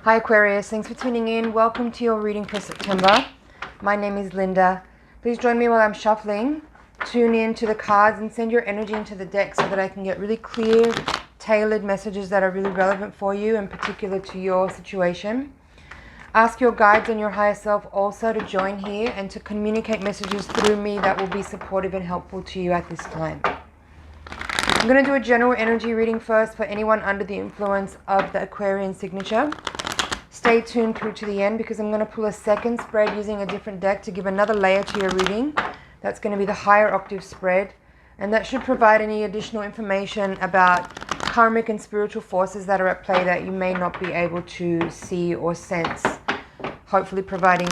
Hi Aquarius, thanks for tuning in. Welcome to your reading for September. My name is Linda. Please join me while I'm shuffling. Tune in to the cards and send your energy into the deck so that I can get really clear, tailored messages that are really relevant for you and particular to your situation. Ask your guides and your higher self also to join here and to communicate messages through me that will be supportive and helpful to you at this time. I'm going to do a general energy reading first for anyone under the influence of the Aquarian signature. Stay tuned through to the end because I'm going to pull a second spread using a different deck to give another layer to your reading. That's going to be the Higher Octave spread, and that should provide any additional information about karmic and spiritual forces that are at play that you may not be able to see or sense. Hopefully providing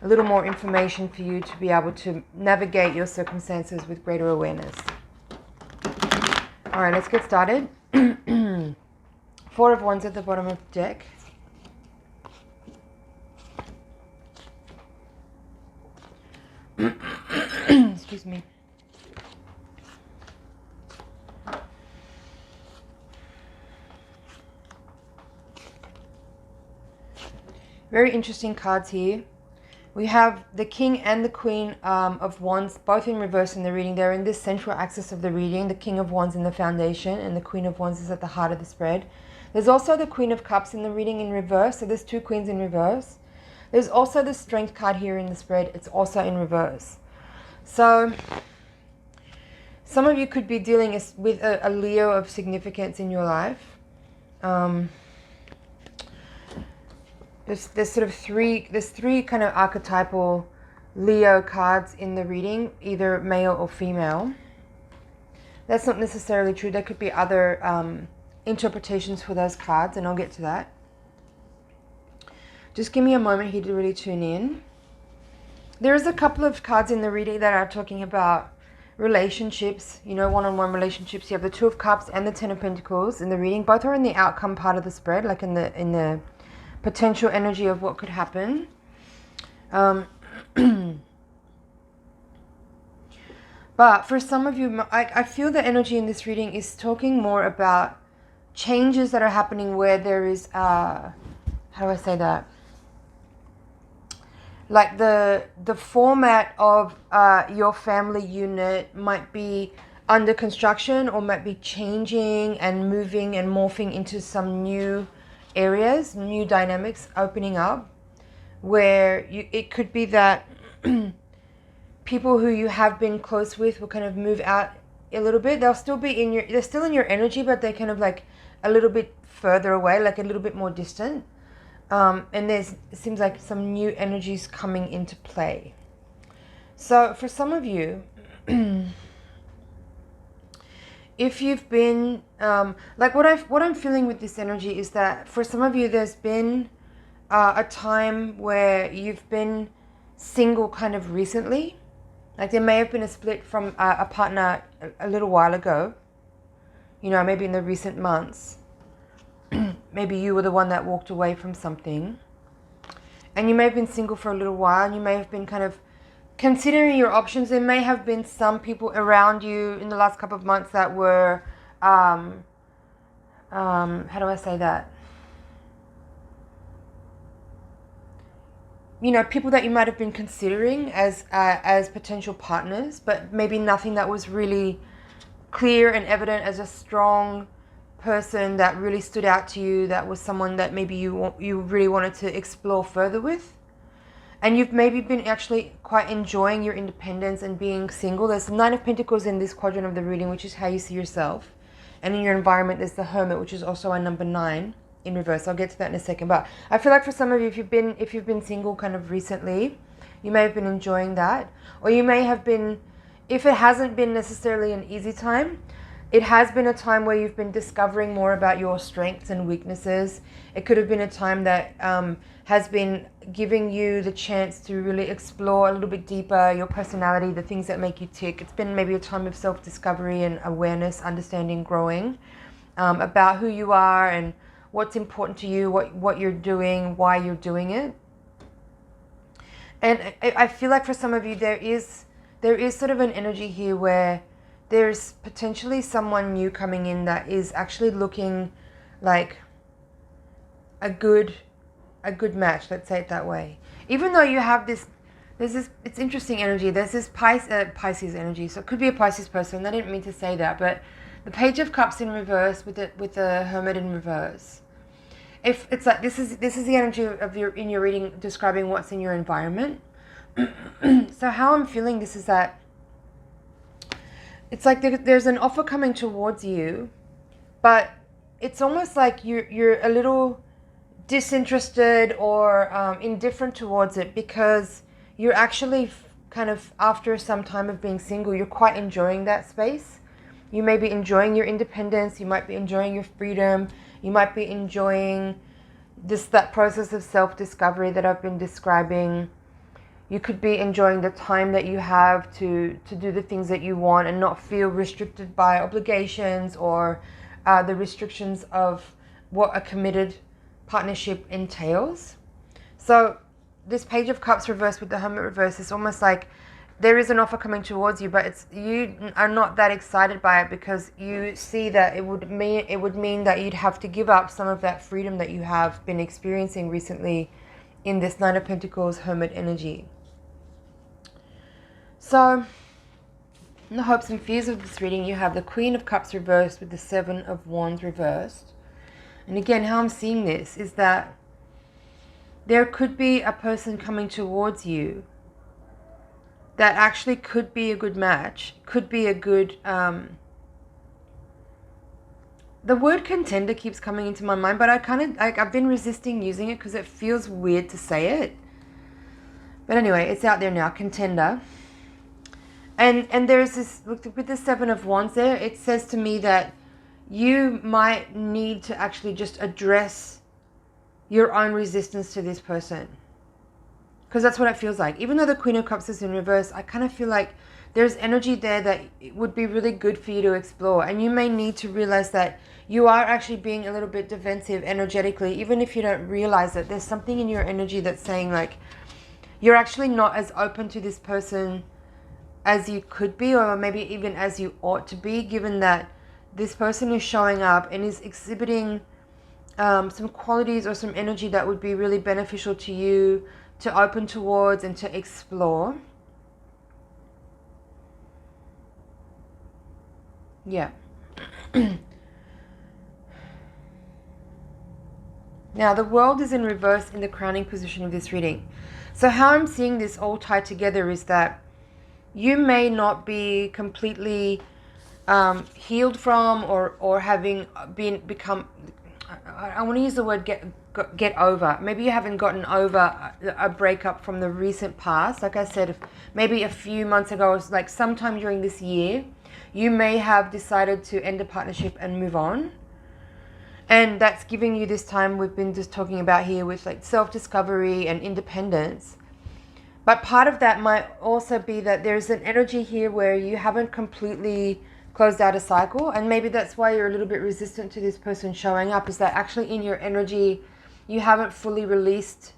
a little more information for you to be able to navigate your circumstances with greater awareness. All right, let's get started. Four of Wands at the bottom of the deck. Excuse me. Very interesting cards here. We have the King and the Queen of Wands, both in reverse in the reading. They're in this central axis of the reading. The King of Wands in the foundation and the Queen of Wands is at the heart of the spread. There's also the Queen of Cups in the reading in reverse. So there's two queens in reverse. There's also the Strength card here in the spread. It's also in reverse. So some of you could be dealing with a Leo of significance in your life. There's sort of three kind of archetypal Leo cards in the reading, either male or female. That's not necessarily true. There could be other interpretations for those cards, and I'll get to that. Just give me a moment here to really tune in. There's a couple of cards in the reading that are talking about relationships, you know, one-on-one relationships. You have the Two of Cups and the Ten of Pentacles in the reading. Both are in the outcome part of the spread, like in the potential energy of what could happen. But for some of you, I feel the energy in this reading is talking more about changes that are happening where there is, how do I say that? Like the format of your family unit might be under construction or might be changing and moving and morphing into some new areas, new dynamics opening up, where it could be that people who you have been close with will kind of move out a little bit. They'll still be they're still in your energy, but they're kind of like a little bit further away, like a little bit more distant. And it seems like some new energies coming into play. So for some of you, if you've been, like what I'm feeling with this energy is that for some of you, there's been a time where you've been single kind of recently. Like there may have been a split from a partner a little while ago, you know, maybe in the recent months. Maybe you were the one that walked away from something. And you may have been single for a little while, and you may have been kind of considering your options. There may have been some people around you in the last couple of months that were, how do I say that? You know, people that you might have been considering as potential partners, but maybe nothing that was really clear and evident as a strong person that really stood out to you, that was someone that maybe you really wanted to explore further with. And you've maybe been actually quite enjoying your independence and being single. There's the Nine of Pentacles in this quadrant of the reading, which is how you see yourself. And in your environment, there's the Hermit, which is also a number 9 in reverse. I'll get to that in a second. But I feel like for some of you, if you've been single kind of recently, you may have been enjoying that. Or you may have been, if it hasn't been necessarily an easy time, it has been a time where you've been discovering more about your strengths and weaknesses. It could have been a time that has been giving you the chance to really explore a little bit deeper your personality, the things that make you tick. It's been maybe a time of self-discovery and awareness, understanding, growing about who you are and what's important to you, what you're doing, why you're doing it. And I feel like for some of you, there is sort of an energy here where there's potentially someone new coming in that is actually looking like a good a good match, let's say it that way. Even though you have this, there's this, it's interesting energy, there's this Pisces energy, so it could be a Pisces person, I didn't mean to say that, but the Page of Cups in reverse with the Hermit in reverse. If it's like, this is the energy of in your reading describing what's in your environment. So how I'm feeling this is that it's like there's an offer coming towards you, but it's almost like you're a little disinterested or indifferent towards it, because you're actually kind of, after some time of being single, you're quite enjoying that space. You may be enjoying your independence, you might be enjoying your freedom, you might be enjoying that process of self-discovery that I've been describing. You could be enjoying the time that you have to do the things that you want and not feel restricted by obligations or the restrictions of what a committed partnership entails. So this Page of Cups reversed with the Hermit reverse is almost like there is an offer coming towards you, but you are not that excited by it, because you see that it would mean that you'd have to give up some of that freedom that you have been experiencing recently in this Nine of Pentacles Hermit energy. So in the hopes and fears of this reading, you have the Queen of Cups reversed with the Seven of Wands reversed. And again, how I'm seeing this is that there could be a person coming towards you that actually could be a good match, could be a good... the word contender keeps coming into my mind, but I've been resisting using it because it feels weird to say it. But anyway, it's out there now, contender. And there's this, with the Seven of Wands there, it says to me that you might need to actually just address your own resistance to this person. Because that's what it feels like. Even though the Queen of Cups is in reverse, I kind of feel like there's energy there that it would be really good for you to explore. And you may need to realize that you are actually being a little bit defensive energetically, even if you don't realize it. There's something in your energy that's saying like, you're actually not as open to this person as you could be, or maybe even as you ought to be, given that this person is showing up and is exhibiting some qualities or some energy that would be really beneficial to you to open towards and to explore. Yeah. Now, the World is in reverse in the crowning position of this reading. So how I'm seeing this all tied together is that you may not be completely healed from or having become, I want to use the word get over. Maybe you haven't gotten over a breakup from the recent past. Like I said, maybe a few months ago, or like sometime during this year, you may have decided to end a partnership and move on. And that's giving you this time we've been just talking about here with like self-discovery and independence. But part of that might also be that there's an energy here where you haven't completely closed out a cycle, and maybe that's why you're a little bit resistant to this person showing up, is that actually in your energy you haven't fully released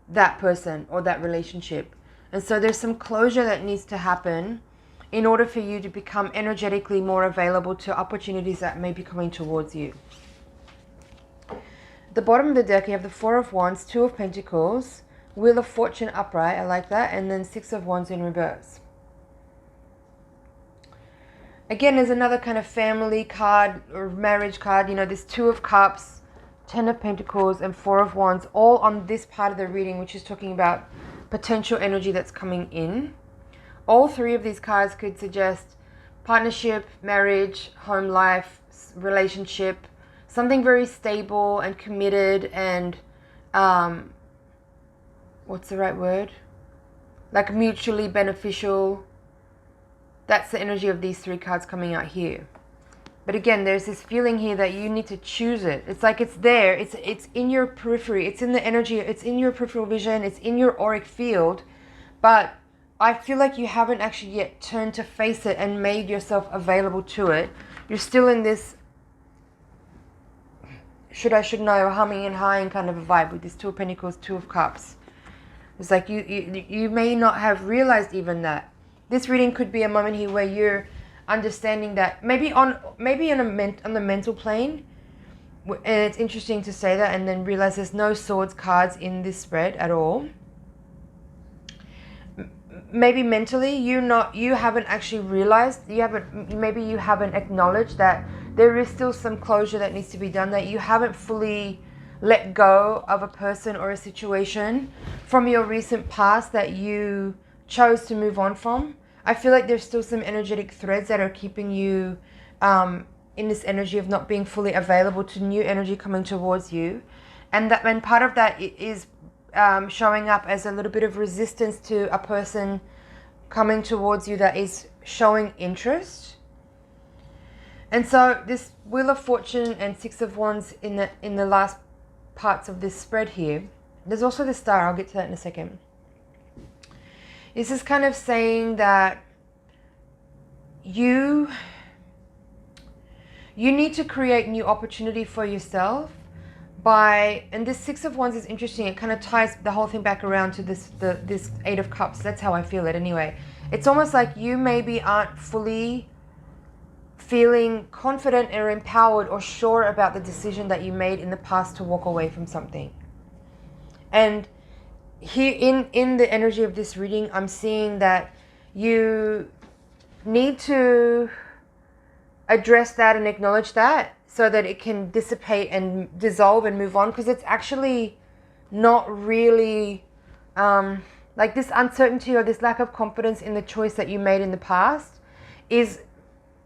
that person or that relationship. And so there's some closure that needs to happen in order for you to become energetically more available to opportunities that may be coming towards you. At the bottom of the deck you have the Four of Wands, Two of Pentacles, Wheel of Fortune upright, I like that, and then Six of Wands in reverse. Again, there's another kind of family card or marriage card. You know, there's Two of Cups, Ten of Pentacles, and Four of Wands, all on this part of the reading, which is talking about potential energy that's coming in. All three of these cards could suggest partnership, marriage, home life, relationship, something very stable and committed and, what's the right word? Like mutually beneficial. That's the energy of these three cards coming out here. But again, there's this feeling here that you need to choose it. It's like it's there. It's in your periphery. It's in the energy. It's in your peripheral vision. It's in your auric field. But I feel like you haven't actually yet turned to face it and made yourself available to it. You're still in this should I, should know, humming and hawing kind of a vibe with this Two of Pentacles, Two of Cups. It's like you may not have realized even that. This reading could be a moment here where you're understanding that maybe on the mental plane, And it's interesting to say that and then realize there's no swords cards in this spread at all. Maybe mentally you haven't actually realized, maybe you haven't acknowledged that there is still some closure that needs to be done, that you haven't fully let go of a person or a situation from your recent past that you chose to move on from. I feel like there's still some energetic threads that are keeping you in this energy of not being fully available to new energy coming towards you. And part of that is showing up as a little bit of resistance to a person coming towards you that is showing interest. And so this Wheel of Fortune and Six of Wands in the last parts of this spread here, there's also the Star. I'll get to that in a second. This is kind of saying that you need to create new opportunity for yourself by, and this Six of Wands is interesting. It kind of ties the whole thing back around to this Eight of Cups. That's how I feel it anyway. It's almost like you maybe aren't fully feeling confident or empowered or sure about the decision that you made in the past to walk away from something. And here in the energy of this reading, I'm seeing that you need to address that and acknowledge that so that it can dissipate and dissolve and move on, because it's actually not really like this uncertainty or this lack of confidence in the choice that you made in the past is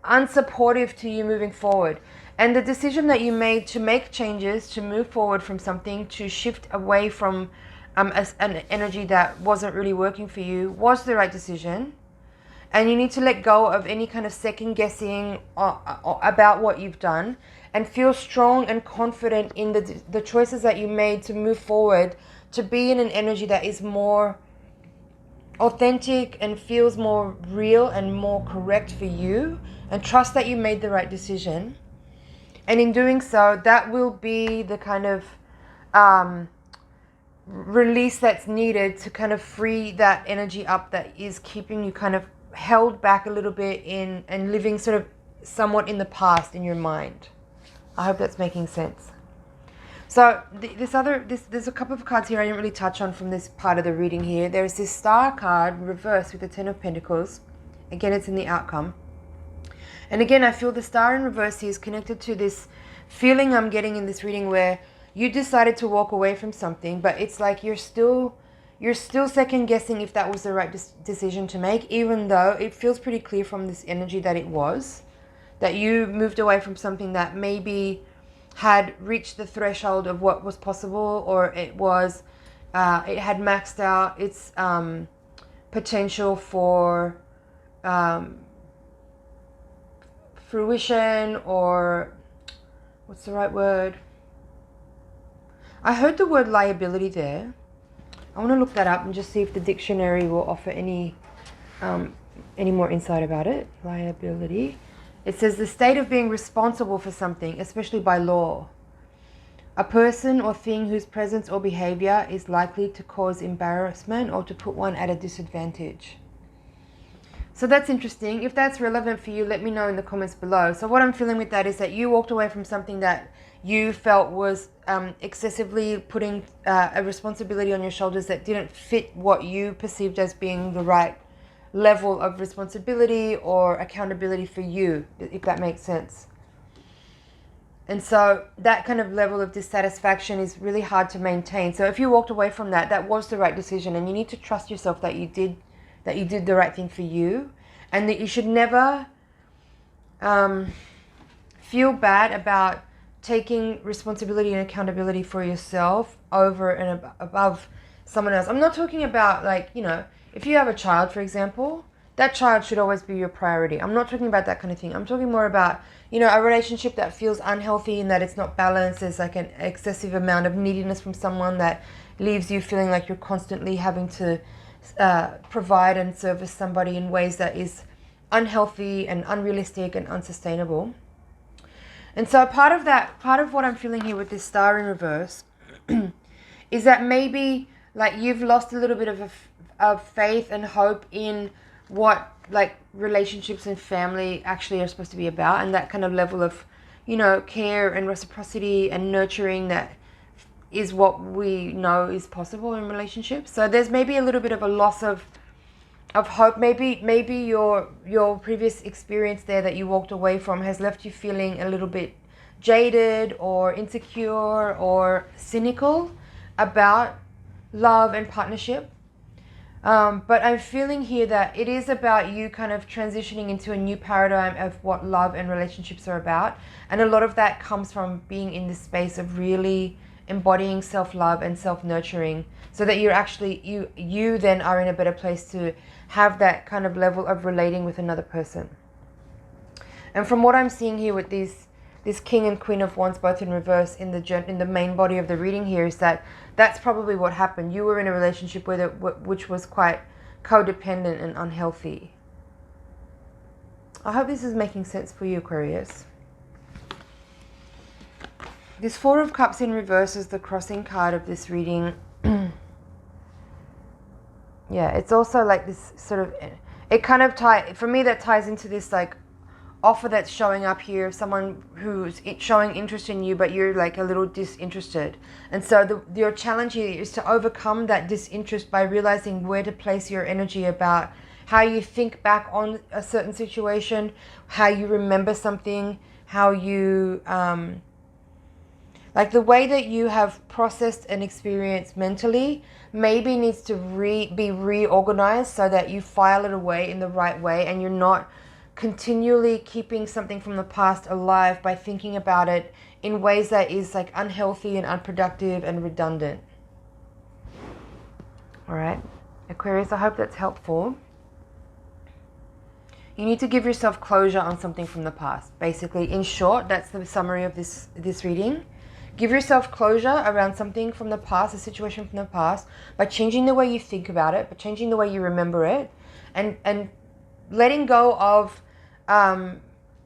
unsupportive to you moving forward. And the decision that you made to make changes, to move forward from something, to shift away from an energy that wasn't really working for you, was the right decision. And you need to let go of any kind of second guessing about what you've done and feel strong and confident in the choices that you made to move forward, to be in an energy that is more authentic and feels more real and more correct for you, and trust that you made the right decision. And in doing so, that will be the kind of release that's needed to kind of free that energy up that is keeping you kind of held back a little bit in and living sort of somewhat in the past in your mind. I hope that's making sense. So there's a couple of cards here I didn't really touch on from this part of the reading here. There's this Star card reversed with the Ten of Pentacles. Again, it's in the outcome. And again, I feel the Star in reverse here is connected to this feeling I'm getting in this reading where you decided to walk away from something, but it's like you're still second guessing if that was the right decision to make, even though it feels pretty clear from this energy that it was, that you moved away from something that maybe had reached the threshold of what was possible, or it had maxed out its potential for fruition, or what's the right word? I heard the word liability there. I want to look that up and just see if the dictionary will offer any more insight about it. Liability. It says the state of being responsible for something, especially by law. A person or thing whose presence or behavior is likely to cause embarrassment or to put one at a disadvantage. So that's interesting. If that's relevant for you, let me know in the comments below. So what I'm feeling with that is that you walked away from something that you felt was excessively putting a responsibility on your shoulders that didn't fit what you perceived as being the right level of responsibility or accountability for you, if that makes sense. And so that kind of level of dissatisfaction is really hard to maintain. So if you walked away from that, that was the right decision, and you need to trust yourself that you did the right thing for you, and that you should never feel bad about taking responsibility and accountability for yourself over and above someone else. I'm not talking about, like, you know, if you have a child, for example, that child should always be your priority. I'm not talking about that kind of thing. I'm talking more about, you know, a relationship that feels unhealthy and that it's not balanced. There's like an excessive amount of neediness from someone that leaves you feeling like you're constantly having to provide and service somebody in ways that is unhealthy and unrealistic and unsustainable. And so part of what I'm feeling here with this Star in reverse is that maybe like you've lost a little bit of faith and hope in what like relationships and family actually are supposed to be about, and that kind of level of you know, care and reciprocity and nurturing that is what we know is possible in relationships. So there's maybe a little bit of a loss of hope. Maybe your previous experience there that you walked away from has left you feeling a little bit jaded or insecure or cynical about love and partnership. But I'm feeling here that it is about you kind of transitioning into a new paradigm of what love and relationships are about. And a lot of that comes from being in this space of really embodying self-love and self-nurturing, so that you're actually, you then are in a better place to have that kind of level of relating with another person. And from what I'm seeing here with this King and Queen of Wands both in reverse in the main body of the reading here, is that that's probably what happened. You were in a relationship which was quite codependent and unhealthy. I hope this is making sense for you, Aquarius. This Four of Cups in reverse is the crossing card of this reading. Yeah, it's also like this sort of, it kind of for me that ties into this like offer that's showing up here of someone who's showing interest in you, but you're like a little disinterested. And so your challenge here is to overcome that disinterest by realizing where to place your energy about how you think back on a certain situation, how you remember something, how you, like the way that you have processed an experience mentally maybe needs to be reorganized so that you file it away in the right way, and you're not continually keeping something from the past alive by thinking about it in ways that is like unhealthy and unproductive and redundant. All right, Aquarius, I hope that's helpful. You need to give yourself closure on something from the past. Basically, in short, that's the summary of this reading. Give yourself closure around something from the past, a situation from the past, by changing the way you think about it, by changing the way you remember it, and letting go of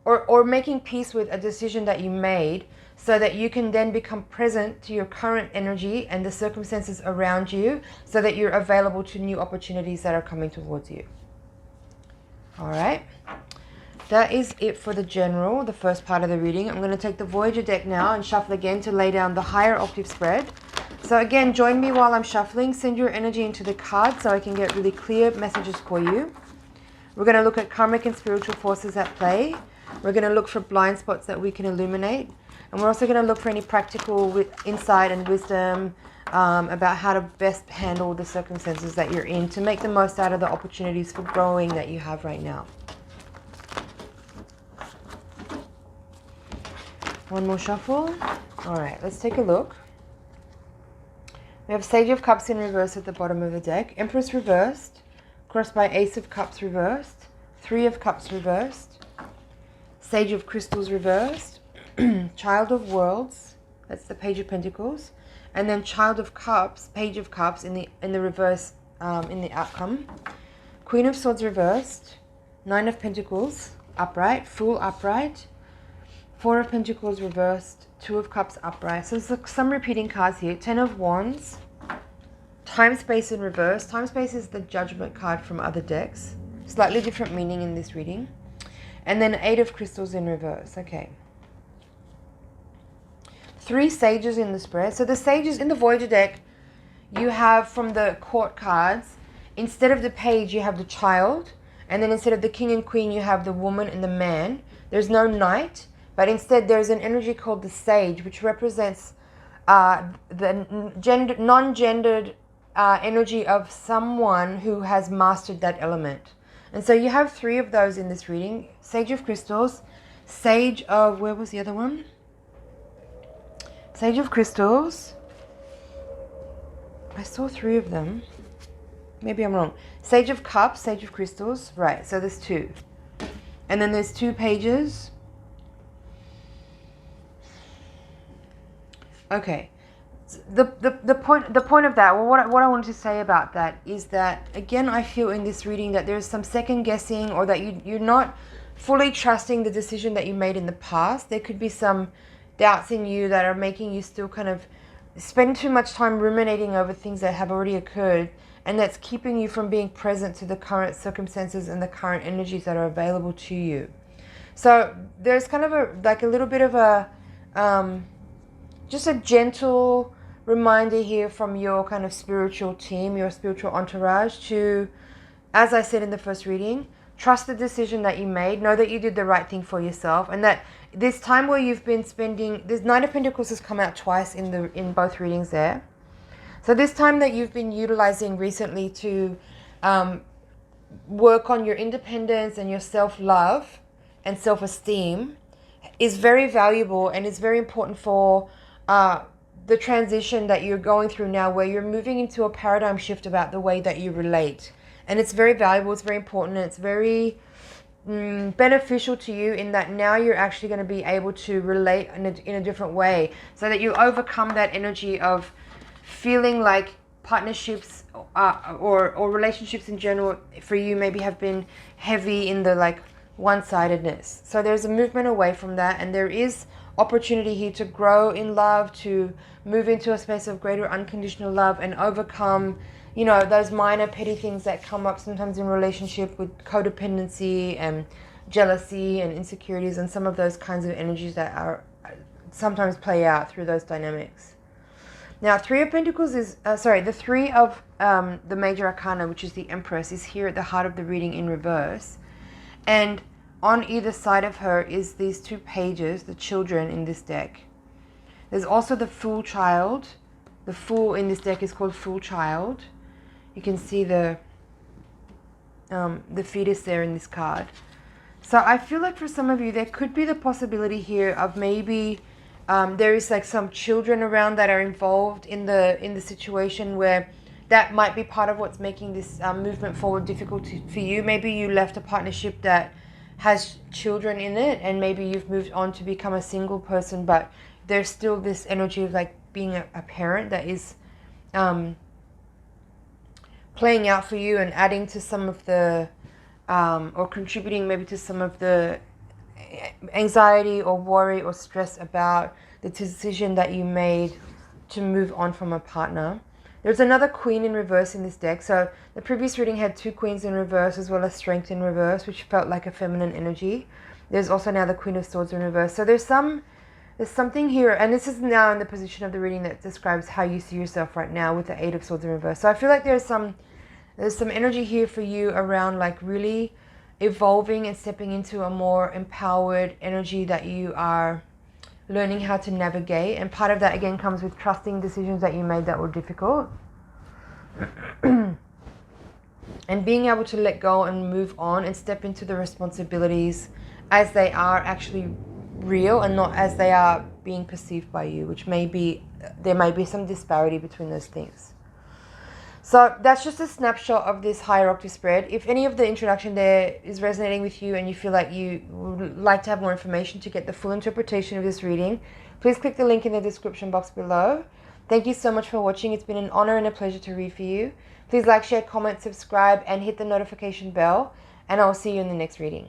or making peace with a decision that you made, so that you can then become present to your current energy and the circumstances around you, so that you're available to new opportunities that are coming towards you. All right. That is it for the general, the first part of the reading. I'm going to take the Voyager deck now and shuffle again to lay down the higher octave spread. So again, join me while I'm shuffling. Send your energy into the cards so I can get really clear messages for you. We're going to look at karmic and spiritual forces at play. We're going to look for blind spots that we can illuminate. And we're also going to look for any practical insight and wisdom about how to best handle the circumstances that you're in to make the most out of the opportunities for growing that you have right now. One more shuffle. All right, let's take a look. We have Sage of Cups in reverse at the bottom of the deck. Empress reversed, crossed by Ace of Cups reversed, Three of Cups reversed, Sage of Crystals reversed, Child of Worlds, that's the Page of Pentacles, and then Child of Cups, Page of Cups in the reverse in the outcome. Queen of Swords reversed, Nine of Pentacles upright, Fool upright, Four of Pentacles reversed, Two of Cups upright. So there's some repeating cards here. Ten of Wands, Time Space in reverse. Time Space is the Judgment card from other decks. Slightly different meaning in this reading. And then Eight of Crystals in reverse. Okay. Three Sages in the spread. So the Sages in the Voyager deck, you have from the Court cards, instead of the Page, you have the Child. And then instead of the King and Queen, you have the Woman and the Man. There's no Knight. But instead, there's an energy called the Sage, which represents the non-gendered energy of someone who has mastered that element. And so you have three of those in this reading. Sage of Crystals, Sage of, where was the other one? Sage of Crystals. I saw three of them. Maybe I'm wrong. Sage of Cups, Sage of Crystals. Right, so there's two. And then there's two pages. Okay, the point of that, well, what I wanted to say about that is that, again, I feel in this reading that there's some second guessing, or that you're not fully trusting the decision that you made in the past. There could be some doubts in you that are making you still kind of spend too much time ruminating over things that have already occurred, and that's keeping you from being present to the current circumstances and the current energies that are available to you. So there's kind of a little bit of a just a gentle reminder here from your kind of spiritual team, your spiritual entourage, to, as I said in the first reading, trust the decision that you made. Know that you did the right thing for yourself, and that this time where you've been spending, this Knight of Pentacles has come out twice in both readings there. So this time that you've been utilizing recently to work on your independence and your self-love and self-esteem is very valuable, and is very important for the transition that you're going through now, where you're moving into a paradigm shift about the way that you relate. And it's very valuable, it's very important, and it's very beneficial to you, in that now you're actually going to be able to relate in a different way, so that you overcome that energy of feeling like partnerships or relationships in general for you maybe have been heavy in the like one-sidedness. So there's a movement away from that, and there is opportunity here to grow in love, to move into a space of greater unconditional love, and overcome, you know, those minor petty things that come up sometimes in relationship with codependency and jealousy and insecurities, and some of those kinds of energies that are sometimes play out through those dynamics. Now, Three of Pentacles is, the Three of the Major Arcana, which is the Empress, is here at the heart of the reading in reverse. And on either side of her is these two pages, the children in this deck. There's also the Fool Child. The Fool in this deck is called Fool Child. You can see the fetus there in this card. So I feel like for some of you, there could be the possibility here of maybe there is like some children around that are involved in the situation, where that might be part of what's making this movement forward difficult for you. Maybe you left a partnership that has children in it, and maybe you've moved on to become a single person, but there's still this energy of like being a parent that is playing out for you, and adding to some of the or contributing maybe to some of the anxiety or worry or stress about the decision that you made to move on from a partner. There's another Queen in reverse in this deck. So the previous reading had two Queens in reverse, as well as Strength in reverse, which felt like a feminine energy. There's also now the Queen of Swords in reverse. So there's something here, and this is now in the position of the reading that describes how you see yourself right now with the Eight of Swords in reverse. So I feel like there's some energy here for you around like really evolving and stepping into a more empowered energy that you are learning how to navigate. And part of that again comes with trusting decisions that you made that were difficult and being able to let go and move on and step into the responsibilities as they are actually real, and not as they are being perceived by you, which there may be some disparity between those things. So that's just a snapshot of this Higher Octave spread. If any of the introduction there is resonating with you, and you feel like you would like to have more information to get the full interpretation of this reading, please click the link in the description box below. Thank you so much for watching. It's been an honor and a pleasure to read for you. Please like, share, comment, subscribe, and hit the notification bell. And I will see you in the next reading.